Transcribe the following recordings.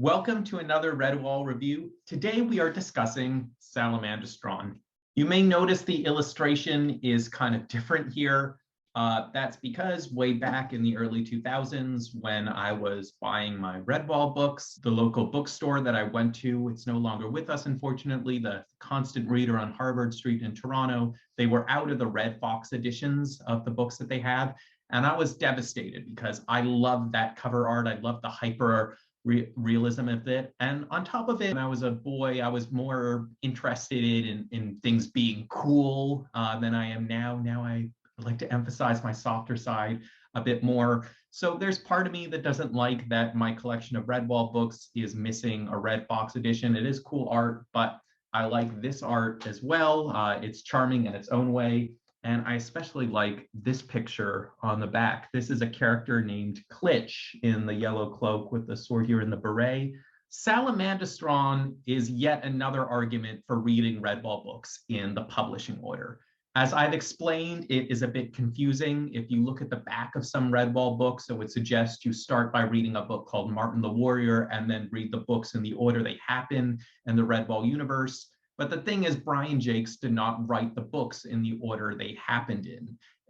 Welcome to another Redwall review. Today we are discussing Salamandastron. You may notice the illustration is kind of different here. That's because way back in the early 2000s, when I was buying my Redwall books, the local bookstore that I went to, it's no longer with us, unfortunately, the Constant Reader on Harvard Street in Toronto, they were out of the Red Fox editions of the books that they had. And I was devastated because I loved that cover art. I loved the hyper realism of it. And on top of it, when I was a boy, I was more interested in things being cool than I am now. Now I like to emphasize my softer side a bit more. So there's part of me that doesn't like that my collection of Redwall books is missing a Red Fox edition. It is cool art, but I like this art as well. It's charming in its own way. And I especially like this picture on the back. This is a character named Klitsch in the yellow cloak with the sword here in the beret. Salamandastron is yet another argument for reading Redwall books in the publishing order. As I've explained, it is a bit confusing. If you look at the back of some Redwall books, it would suggest you start by reading a book called Martin the Warrior and then read the books in the order they happen in the Redwall universe. But the thing is, Brian Jacques did not write the books in the order they happened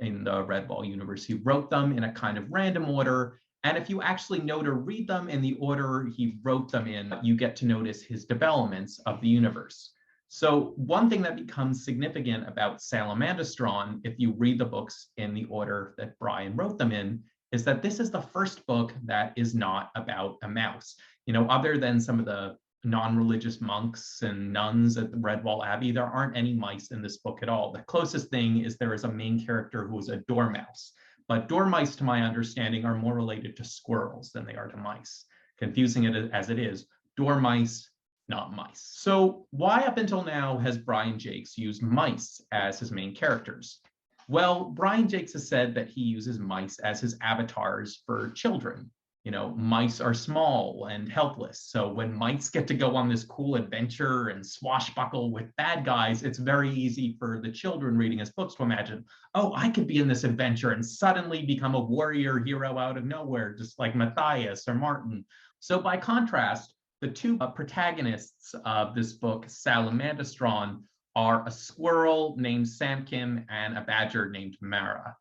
in the Redwall universe. He wrote them in a kind of random order. And if you actually know to read them in the order he wrote them in, you get to notice his developments of the universe. So one thing that becomes significant about Salamandastron, if you read the books in the order that Brian wrote them in, is that this is the first book that is not about a mouse. You know, other than some of the non-religious monks and nuns at the Redwall Abbey, there aren't any mice in this book at all. The closest thing is there is a main character who is a dormouse, but dormice, to my understanding, are more related to squirrels than they are to mice. Confusing it as it is, dormice, not mice. So why up until now has Brian Jacques used mice as his main characters? Well, Brian Jacques has said that he uses mice as his avatars for children. You know, mice are small and helpless. So when mice get to go on this cool adventure and swashbuckle with bad guys, it's very easy for the children reading his books to imagine, oh, I could be in this adventure and suddenly become a warrior hero out of nowhere, just like Matthias or Martin. So by contrast, the two protagonists of this book, Salamandastron, are a squirrel named Samkim and a badger named Mara.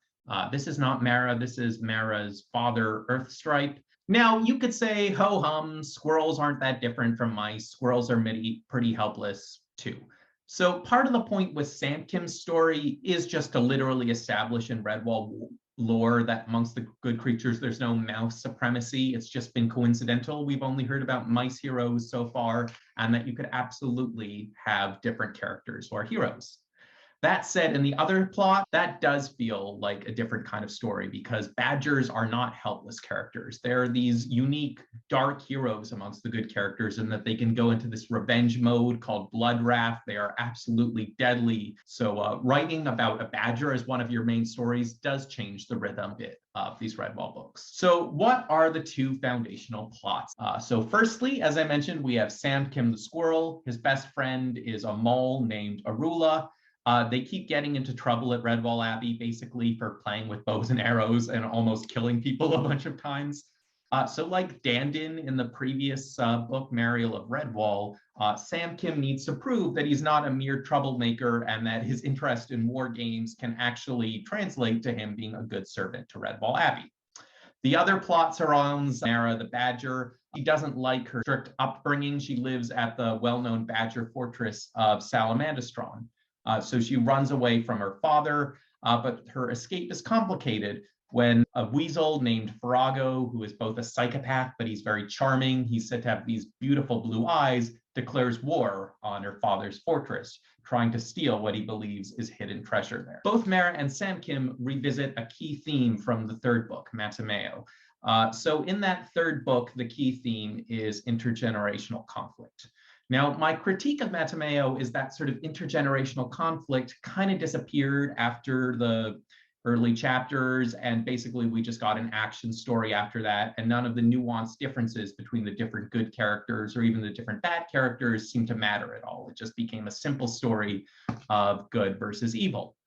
This is not Mara, this is Mara's father, Earthstripe. Now, you could say, ho-hum, squirrels aren't that different from mice. Squirrels are pretty helpless, too. So part of the point with Samkim's story is just to literally establish in Redwall lore that amongst the good creatures, there's no mouse supremacy. It's just been coincidental. We've only heard about mice heroes so far, and that you could absolutely have different characters who are heroes. That said, in the other plot, that does feel like a different kind of story because badgers are not helpless characters. They're these unique, dark heroes amongst the good characters in that they can go into this revenge mode called blood wrath. They are absolutely deadly. So writing about a badger as one of your main stories does change the rhythm bit of these Redwall books. So what are the two foundational plots? So firstly, as I mentioned, we have Samkim the squirrel. His best friend is a mole named Arula. They keep getting into trouble at Redwall Abbey, basically for playing with bows and arrows and almost killing people a bunch of times. So like Dandin in the previous book, Mariel of Redwall, Samkim needs to prove that he's not a mere troublemaker and that his interest in war games can actually translate to him being a good servant to Redwall Abbey. The other plot surrounds Mara the badger. She doesn't like her strict upbringing. She lives at the well-known badger fortress of Salamandastron. So she runs away from her father, but her escape is complicated when a weasel named Farago, who is both a psychopath, but he's very charming, he's said to have these beautiful blue eyes, declares war on her father's fortress, trying to steal what he believes is hidden treasure there. Both Mara and Samkim revisit a key theme from the third book, Mattimeo. So in that third book, the key theme is intergenerational conflict. Now, my critique of Mattimeo is that sort of intergenerational conflict kind of disappeared after the early chapters, and basically we just got an action story after that, and none of the nuanced differences between the different good characters or even the different bad characters seemed to matter at all. It just became a simple story of good versus evil.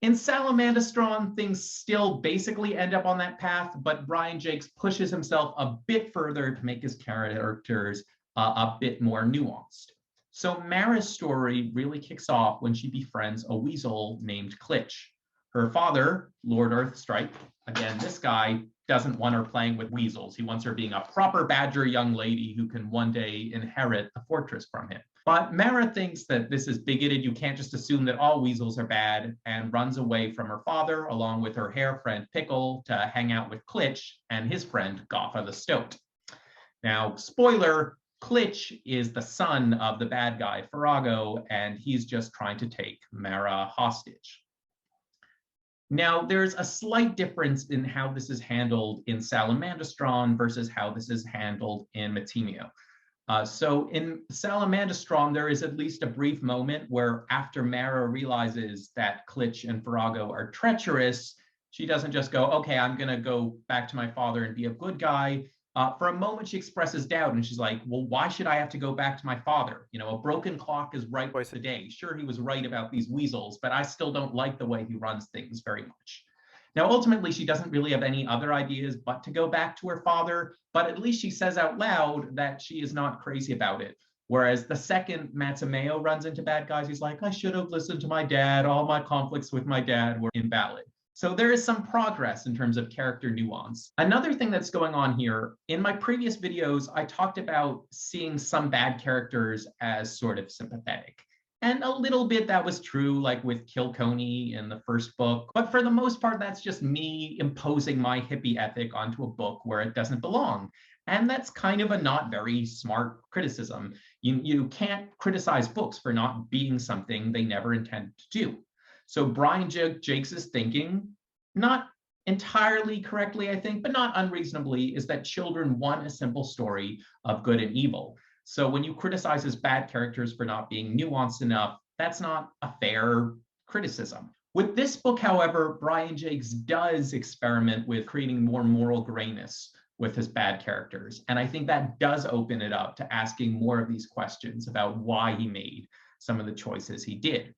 In Salamandastron, things still basically end up on that path, but Brian Jacques pushes himself a bit further to make his characters a bit more nuanced. So Mara's story really kicks off when she befriends a weasel named Klitsch. Her father, Lord Earthstrike, again, this guy doesn't want her playing with weasels. He wants her being a proper badger young lady who can one day inherit the fortress from him. But Mara thinks that this is bigoted. You can't just assume that all weasels are bad, and runs away from her father along with her hare friend Pickle to hang out with Klitsch and his friend Gotha the Stoat. Now, spoiler, Klitsch is the son of the bad guy Farago, and he's just trying to take Mara hostage. Now, there's a slight difference in how this is handled in Salamandastron versus how this is handled in Matimio. So in Salamandastron, there is at least a brief moment where after Mara realizes that Klitsch and Farago are treacherous, she doesn't just go, okay, I'm going to go back to my father and be a good guy. For a moment, she expresses doubt and she's like, well, why should I have to go back to my father? You know, a broken clock is right twice a day. Sure, he was right about these weasels, but I still don't like the way he runs things very much. Now, ultimately, she doesn't really have any other ideas but to go back to her father, but at least she says out loud that she is not crazy about it. Whereas the second Matsumayo runs into bad guys, he's like, I should have listened to my dad. All my conflicts with my dad were invalid. So there is some progress in terms of character nuance. Another thing that's going on here, in my previous videos, I talked about seeing some bad characters as sort of sympathetic. And a little bit that was true, like with Kilconey in the first book. But for the most part, that's just me imposing my hippie ethic onto a book where it doesn't belong. And that's kind of a not very smart criticism. You can't criticize books for not being something they never intended to do. So Brian Jacques is thinking, not entirely correctly, I think, but not unreasonably, is that children want a simple story of good and evil. So when you criticize his bad characters for not being nuanced enough, that's not a fair criticism. With this book, however, Brian Jacques does experiment with creating more moral grayness with his bad characters. And I think that does open it up to asking more of these questions about why he made some of the choices he did.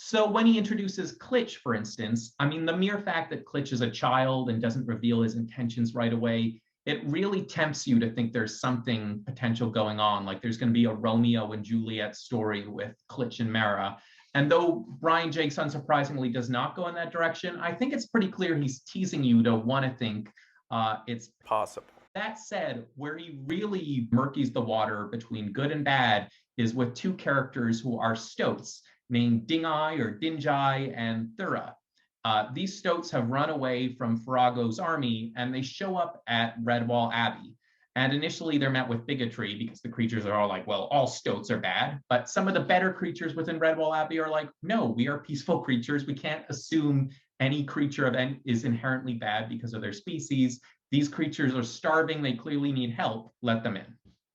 So when he introduces Klitsch, for instance, I mean, the mere fact that Klitsch is a child and doesn't reveal his intentions right away, it really tempts you to think there's something potential going on, like there's going to be a Romeo and Juliet story with Klitsch and Mara. And though Brian Jacques unsurprisingly does not go in that direction, I think it's pretty clear he's teasing you to want to think it's possible. That said, where he really murkies the water between good and bad is with two characters who are stoats named Dingai or Dinjai and Thura. These stoats have run away from Farago's army and they show up at Redwall Abbey. And initially they're met with bigotry because the creatures are all like, well, all stoats are bad. But some of the better creatures within Redwall Abbey are like, no, we are peaceful creatures. We can't assume any creature is inherently bad because of their species. These creatures are starving. They clearly need help. Let them in.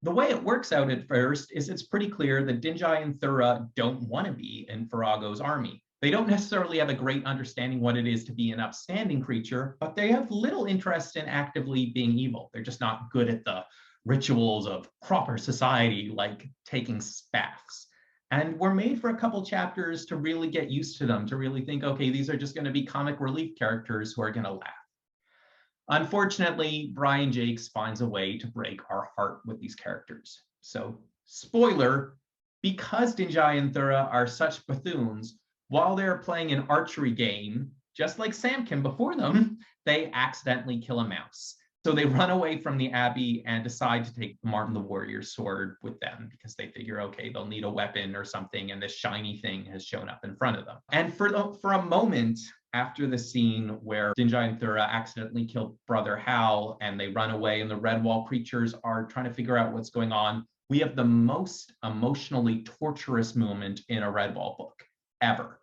The way it works out at first is it's pretty clear that Dinjai and Thura don't want to be in Farago's army. They don't necessarily have a great understanding what it is to be an upstanding creature, but they have little interest in actively being evil. They're just not good at the rituals of proper society, like taking baths. And we're made for a couple chapters to really get used to them, to really think, okay, these are just going to be comic relief characters who are going to laugh. Unfortunately, Brian Jacques finds a way to break our heart with these characters. So, spoiler, because Dinjai and Thura are such buffoons, while they're playing an archery game, just like Samkin before them, they accidentally kill a mouse. So they run away from the Abbey and decide to take Martin the Warrior's sword with them because they figure, okay, they'll need a weapon or something, and this shiny thing has shown up in front of them. And for a moment, after the scene where Dinjai and Thura accidentally kill Brother Hal and they run away and the Redwall creatures are trying to figure out what's going on, we have the most emotionally torturous moment in a Redwall book ever.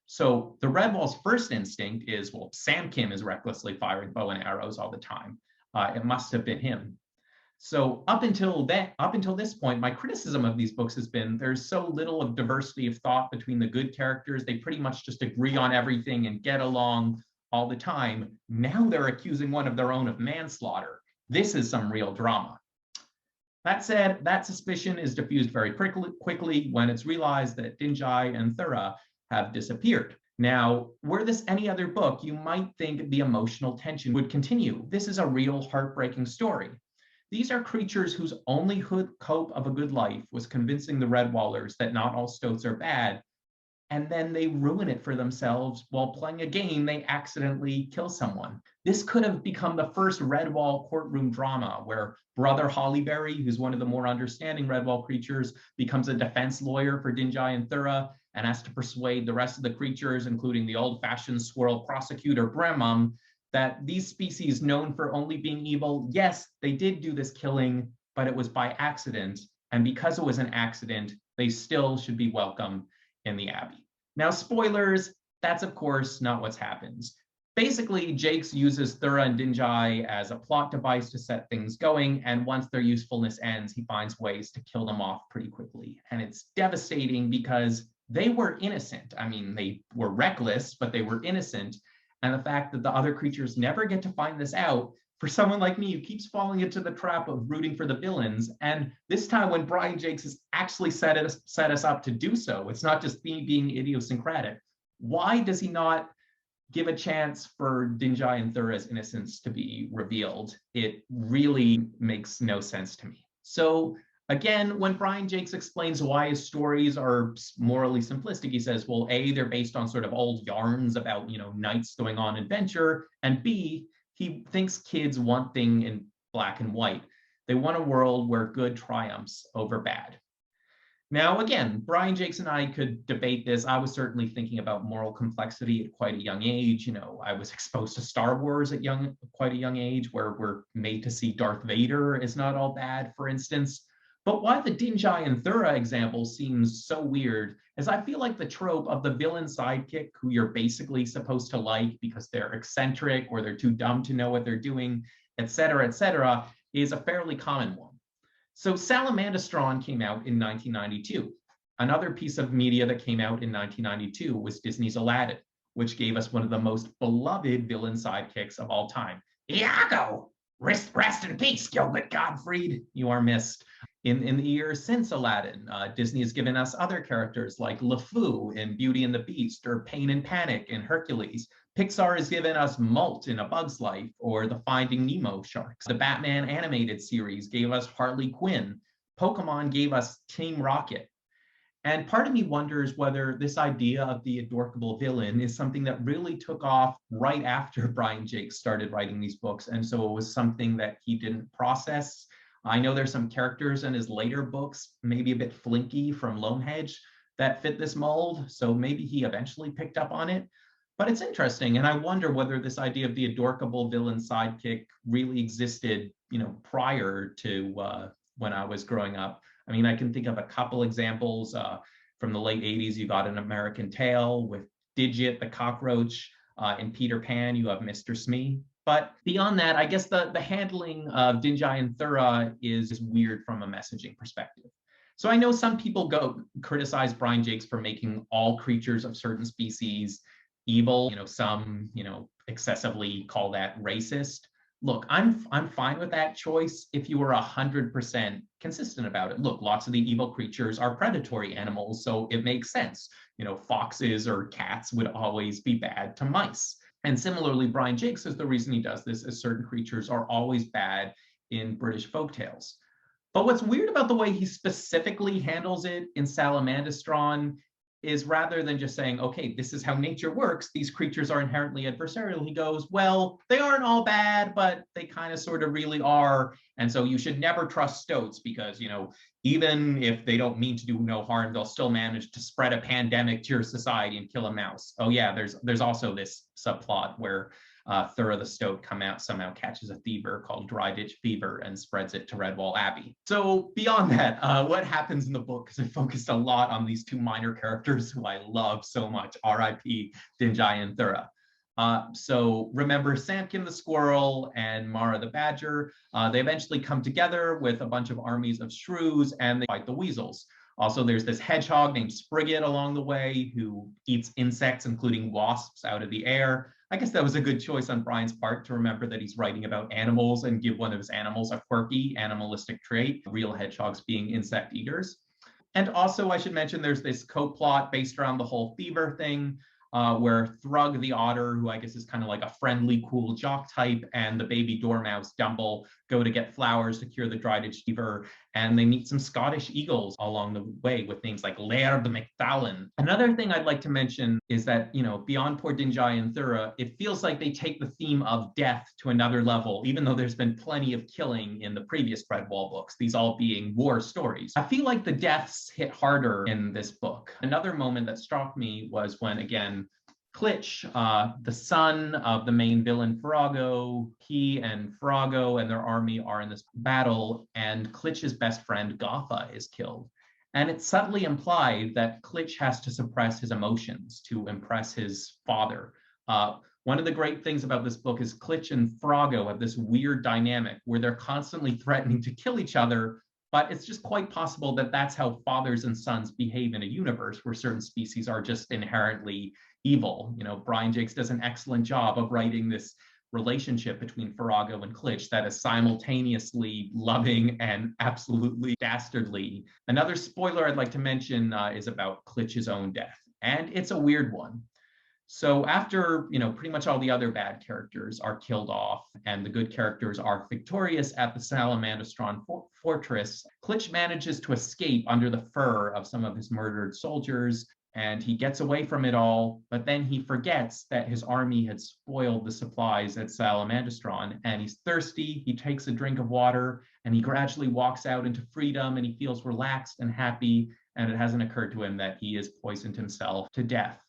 So the Redwall's first instinct is, well, Sam Kim is recklessly firing bow and arrows all the time. It must have been him. So up until this point, my criticism of these books has been there's so little of diversity of thought between the good characters. They pretty much just agree on everything and get along all the time. Now they're accusing one of their own of manslaughter. This is some real drama. That said, that suspicion is diffused very quickly when it's realized that Dinjai and Thura have disappeared. Now, were this any other book, you might think the emotional tension would continue. This is a real heartbreaking story. These are creatures whose only hope of a good life was convincing the Redwallers that not all stoats are bad, and then they ruin it for themselves while playing a game they accidentally kill someone. This could have become the first Redwall courtroom drama where Brother Hollyberry, who's one of the more understanding Redwall creatures, becomes a defense lawyer for Dingai and Thura and has to persuade the rest of the creatures, including the old-fashioned squirrel prosecutor Bremum, that these species known for only being evil, yes, they did do this killing, but it was by accident. And because it was an accident, they still should be welcome in the Abbey. Now, spoilers, that's of course not what happens. Basically, Jacques uses Thura and Dingai as a plot device to set things going, and once their usefulness ends, he finds ways to kill them off pretty quickly. And it's devastating because they were innocent. I mean, they were reckless, but they were innocent. And the fact that the other creatures never get to find this out, for someone like me who keeps falling into the trap of rooting for the villains, and this time when Brian Jacques has actually set us up to do so, it's not just me being idiosyncratic. Why does he not give a chance for Dingai and Thura's innocence to be revealed? It really makes no sense to me. So again, when Brian Jacques explains why his stories are morally simplistic, he says, well, A, they're based on sort of old yarns about, knights going on adventure, and B, he thinks kids want things in black and white. They want a world where good triumphs over bad. Now, again, Brian Jacques and I could debate this. I was certainly thinking about moral complexity at quite a young age. I was exposed to Star Wars at quite a young age, where we're made to see Darth Vader is not all bad, for instance. But why the Dingai and Thura example seems so weird is I feel like the trope of the villain sidekick who you're basically supposed to like because they're eccentric or they're too dumb to know what they're doing, et cetera, is a fairly common one. So Salamandastron came out in 1992. Another piece of media that came out in 1992 was Disney's Aladdin, which gave us one of the most beloved villain sidekicks of all time. Iago! Rest in peace, Gilbert Gottfried. You are missed. In the years since Aladdin, Disney has given us other characters like LeFou in Beauty and the Beast or Pain and Panic in Hercules. Pixar has given us Molt in A Bug's Life or the Finding Nemo sharks. The Batman animated series gave us Harley Quinn. Pokemon gave us Team Rocket. And part of me wonders whether this idea of the adorkable villain is something that really took off right after Brian Jacques started writing these books. And so it was something that he didn't process. I know there's some characters in his later books, maybe a bit Flinky from Lonehedge, that fit this mold. So maybe he eventually picked up on it. But it's interesting. And I wonder whether this idea of the adorkable villain sidekick really existed, prior to when I was growing up. I mean, I can think of a couple examples from the late 80s. You got An American Tail with Digit, the cockroach. In Peter Pan, you have Mr. Smee. But beyond that, I guess the handling of Dingai and Thura is weird from a messaging perspective. So I know some people criticize Brian Jacques for making all creatures of certain species evil. Some, excessively call that racist. Look, I'm fine with that choice if you were 100% consistent about it. Look, lots of the evil creatures are predatory animals, so it makes sense. Foxes or cats would always be bad to mice. And similarly, Brian Jacques says the reason he does this is certain creatures are always bad in British folktales. But what's weird about the way he specifically handles it in Salamandastron is rather than just saying, okay, this is how nature works, these creatures are inherently adversarial, he goes, well, they aren't all bad, but they kind of sort of really are. And so you should never trust stoats because, even if they don't mean to do no harm, they'll still manage to spread a pandemic to your society and kill a mouse. Oh yeah, there's also this subplot where Thura the Stoat somehow catches a fever called Dry Ditch Fever and spreads it to Redwall Abbey. So beyond that, what happens in the book, because I focused a lot on these two minor characters who I love so much, R.I.P. Dingai and Thura. So remember Samkin the Squirrel and Mara the Badger. They eventually come together with a bunch of armies of shrews and they fight the weasels. Also, there's this hedgehog named Sprigget along the way who eats insects, including wasps, out of the air. I guess that was a good choice on Brian's part to remember that he's writing about animals and give one of his animals a quirky animalistic trait, real hedgehogs being insect eaters. And also, I should mention there's this co-plot based around the whole fever thing. where Thrug the otter, who I guess is kind of like a friendly, cool jock type, and the baby dormouse Dumble go to get flowers to cure the dried fever, and they meet some Scottish eagles along the way with names like Laird MacDallan. Another thing I'd like to mention is that, beyond Poor Dingai and Thura, it feels like they take the theme of death to another level, even though there's been plenty of killing in the previous Redwall books, these all being war stories. I feel like the deaths hit harder in this book. Another moment that struck me was when, again, Klitsch, the son of the main villain Farago, he and Farago and their army are in this battle, and Klitsch's best friend Gotha is killed. And it's subtly implied that Klitsch has to suppress his emotions to impress his father. One of the great things about this book is Klitsch and Farago have this weird dynamic where they're constantly threatening to kill each other, but it's just quite possible that that's how fathers and sons behave in a universe where certain species are just inherently evil. Brian Jacques does an excellent job of writing this relationship between Farago and Klitsch that is simultaneously loving and absolutely dastardly. Another spoiler I'd like to mention is about Klitsch's own death, and it's a weird one. So after, pretty much all the other bad characters are killed off and the good characters are victorious at the Salamandastron fortress, Klitsch manages to escape under the fur of some of his murdered soldiers, and he gets away from it all, but then he forgets that his army had spoiled the supplies at Salamandastron, and he's thirsty, he takes a drink of water, and he gradually walks out into freedom, and he feels relaxed and happy, and it hasn't occurred to him that he has poisoned himself to death.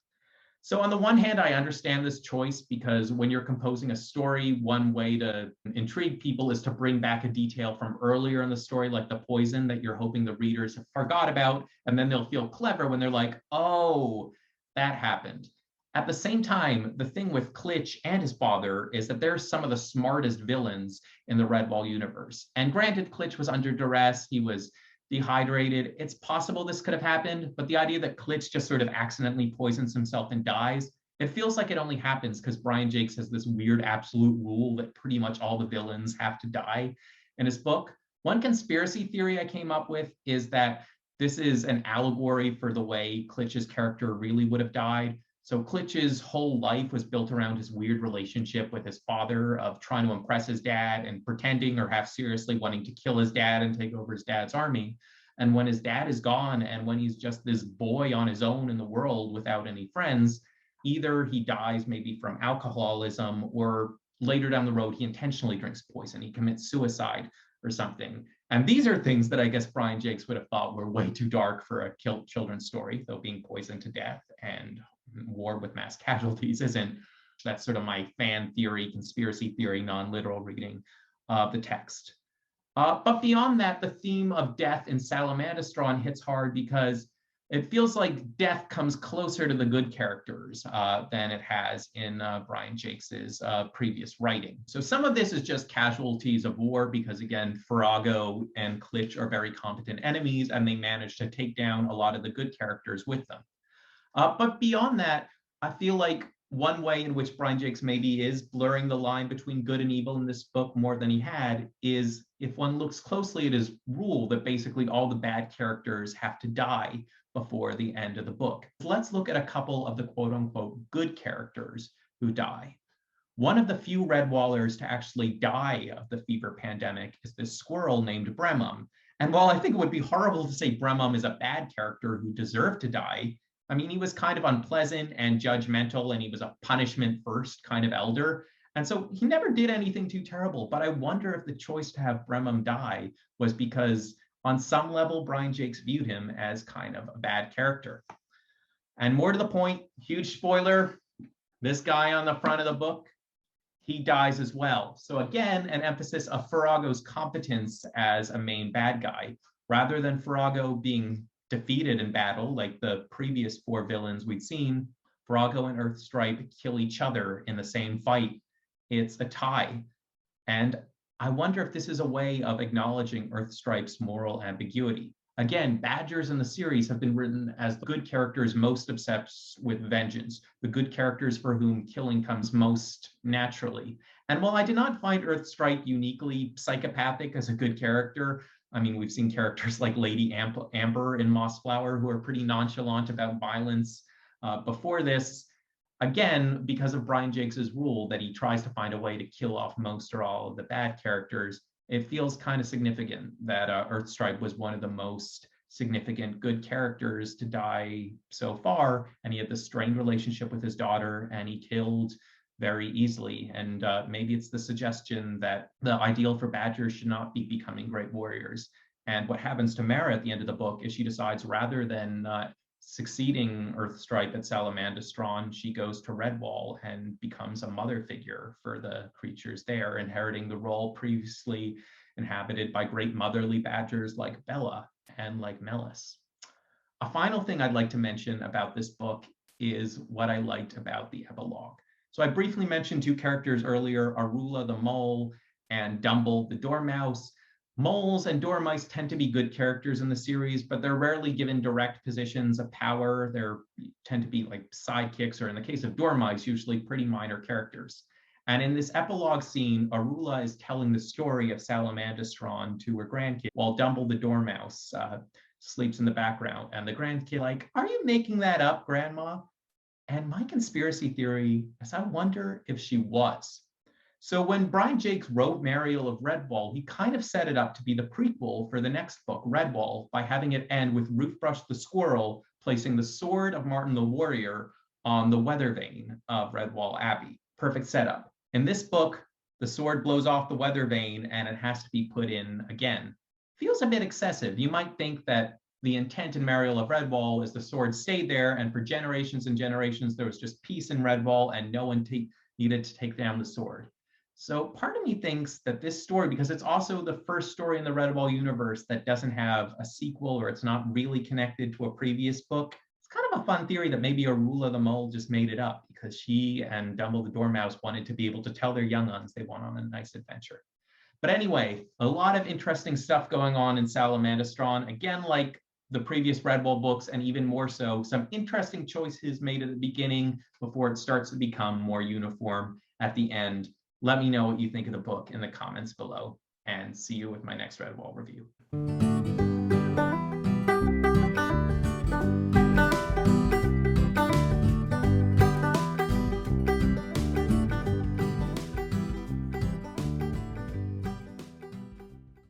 So on the one hand, I understand this choice because when you're composing a story, one way to intrigue people is to bring back a detail from earlier in the story, like the poison that you're hoping the readers have forgot about, and then they'll feel clever when they're like, oh, that happened. At the same time, the thing with Klitsch and his father is that they're some of the smartest villains in the Redwall universe. And granted, Klitsch was under duress, he was dehydrated. It's possible this could have happened, but the idea that Klitsch just sort of accidentally poisons himself and dies, it feels like it only happens because Brian Jacques has this weird absolute rule that pretty much all the villains have to die in his book. One conspiracy theory I came up with is that this is an allegory for the way Klitsch's character really would have died. So Klitsch's whole life was built around his weird relationship with his father of trying to impress his dad and pretending or half seriously wanting to kill his dad and take over his dad's army. And when his dad is gone and when he's just this boy on his own in the world without any friends, either he dies maybe from alcoholism or later down the road, he intentionally drinks poison. He commits suicide or something. And these are things that I guess Brian Jacques would have thought were way too dark for a children's story, though being poisoned to death and war with mass casualties isn't. That's sort of my fan theory, conspiracy theory, non-literal reading of the text. But beyond that, the theme of death in Salamandastron hits hard because it feels like death comes closer to the good characters than it has in Brian Jacques's previous writing. So some of this is just casualties of war because, again, Farago and Klitsch are very competent enemies and they manage to take down a lot of the good characters with them. But beyond that, I feel like one way in which Brian Jacques maybe is blurring the line between good and evil in this book more than he had is if one looks closely at his rule that basically all the bad characters have to die before the end of the book. Let's look at a couple of the quote unquote good characters who die. One of the few Redwallers to actually die of the fever pandemic is this squirrel named Bremum. And while I think it would be horrible to say Bremum is a bad character who deserved to die, I mean, he was kind of unpleasant and judgmental, and he was a punishment first kind of elder. And so he never did anything too terrible. But I wonder if the choice to have Bremum die was because on some level, Brian Jacques viewed him as kind of a bad character. And more to the point, huge spoiler, this guy on the front of the book, he dies as well. So again, an emphasis of Farago's competence as a main bad guy, rather than Farago being defeated in battle like the previous four villains we'd seen. Farago and Earthstripe kill each other in the same fight. It's a tie. And I wonder if this is a way of acknowledging Earthstripe's moral ambiguity. Again, Badgers in the series have been written as the good characters most obsessed with vengeance, the good characters for whom killing comes most naturally. And while I did not find Earthstripe uniquely psychopathic as a good character, I mean, we've seen characters like Lady Amber in Mossflower who are pretty nonchalant about violence before this. Again, because of Brian Jacques' rule that he tries to find a way to kill off most or all of the bad characters, it feels kind of significant that Earthstrike was one of the most significant good characters to die so far, and he had this strained relationship with his daughter, and he killed very easily. And maybe it's the suggestion that the ideal for badgers should not be becoming great warriors. And what happens to Mara at the end of the book is she decides, rather than succeeding Earthstrike at Salamandastron, she goes to Redwall and becomes a mother figure for the creatures there, inheriting the role previously inhabited by great motherly badgers like Bella and like Melis. A final thing I'd like to mention about this book is what I liked about the epilogue. So I briefly mentioned two characters earlier, Arula the Mole and Dumble the Dormouse. Moles and dormice tend to be good characters in the series, but they're rarely given direct positions of power. They tend to be like sidekicks, or in the case of dormice, usually pretty minor characters. And in this epilogue scene, Arula is telling the story of Salamandastron to her grandkid, while Dumble the Dormouse sleeps in the background. And the grandkid like, "Are you making that up, Grandma?" And my conspiracy theory is, I wonder if she was. So when Brian Jacques wrote Mariel of Redwall, he kind of set it up to be the prequel for the next book, Redwall, by having it end with Ruthbrush the Squirrel placing the sword of Martin the Warrior on the weather vane of Redwall Abbey. Perfect setup. In this book, the sword blows off the weather vane and it has to be put in again. Feels a bit excessive. You might think that the intent in Mariel of Redwall is the sword stayed there, and for generations and generations, there was just peace in Redwall and no one needed to take down the sword. So part of me thinks that this story, because it's also the first story in the Redwall universe that doesn't have a sequel, or it's not really connected to a previous book, it's kind of a fun theory that maybe Arula the Mole just made it up because she and Dumble the Dormouse wanted to be able to tell their young uns they went on a nice adventure. But anyway, a lot of interesting stuff going on in Salamandastron. Again, like the previous Redwall books, and even more so, some interesting choices made at the beginning before it starts to become more uniform at the end. Let me know what you think of the book in the comments below, and see you with my next Redwall review.